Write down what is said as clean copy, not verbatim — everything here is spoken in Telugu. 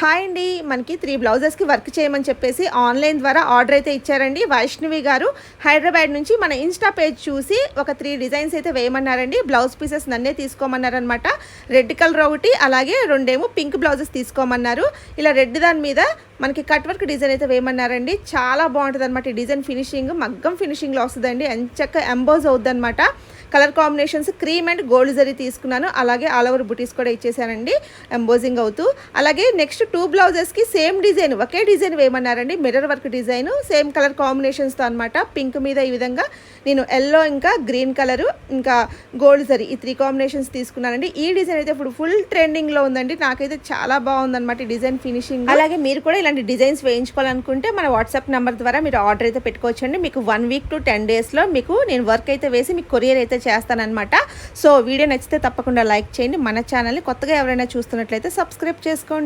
హాయ్ అండి. మనకి 3 బ్లౌజెస్‌కి వర్క్ చేయమని చెప్పేసి ఆన్‌లైన్ ద్వారా ఆర్డర్ అయితే ఇచ్చారండి. వైష్ణవి గారు హైదరాబాద్ నుంచి మన ఇన్‌స్టా పేజ్ చూసి ఒక 3 డిజైన్స్ అయితే వేయమన్నారండి. బ్లౌజ్ పీసెస్ నన్నే తీసుకోమన్నారనమాట. రెడ్ కలర్ ఒకటి, అలాగే 2 పింక్ బ్లౌజెస్ తీసుకోమన్నారు. ఇలా రెడ్ దాని మీద మనకి కట్ వర్క్ డిజైన్ అయితే వేయమన్నారండి. చాలా బాగుంటుందన్నమాట. ఈ డిజైన్ ఫినిషింగ్ మగ్గం ఫినిషింగ్లో వస్తుందండి. ఎంచక్క ఎంబోజ్ అవుద్దన్నమాట. Colour combinations cream and gold zari తీసుకున్నాను. అలాగే ఆల్ ఓవర్ బుటీస్ కూడా ఇచ్చేసానండి ఎంబోజింగ్ అవుతూ. అలాగే నెక్స్ట్ 2 బ్లౌజెస్కి సేమ్ డిజైన్, ఒకే డిజైన్ వేయమన్నారండి. Mirror work design same colour కాంబినేషన్స్తో అనమాట. పింక్ మీద ఈ విధంగా నేను ఎల్లో, ఇంకా గ్రీన్ కలరు, ఇంకా గోల్డ్ జరీ, ఈ 3 కాంబినేషన్స్ తీసుకున్నానండి. ఈ డిజైన్ అయితే ఇప్పుడు ఫుల్ ట్రెండింగ్లో ఉందండి. నాకైతే చాలా బాగుందన్నమాట ఈ డిజైన్ ఫినిషింగ్. అలాగే మీరు కూడా ఇలాంటి డిజైన్స్ వేయించుకోవాలనుకుంటే మన వాట్సాప్ నెంబర్ ద్వారా మీరు ఆర్డర్ అయితే పెట్టుకోవచ్చండి. మీకు 1 వీక్ టు 10 డేస్లో మీకు నేను వర్క్ అయితే వేసి మీకు కొరియర్ అయితే చేస్తానన్నమాట. సో వీడియో నచ్చితే తప్పకుండా లైక్ చేయండి. మన ఛానల్ని కొత్తగా ఎవరైనా చూస్తున్నట్లయితే సబ్స్క్రైబ్ చేసుకోండి.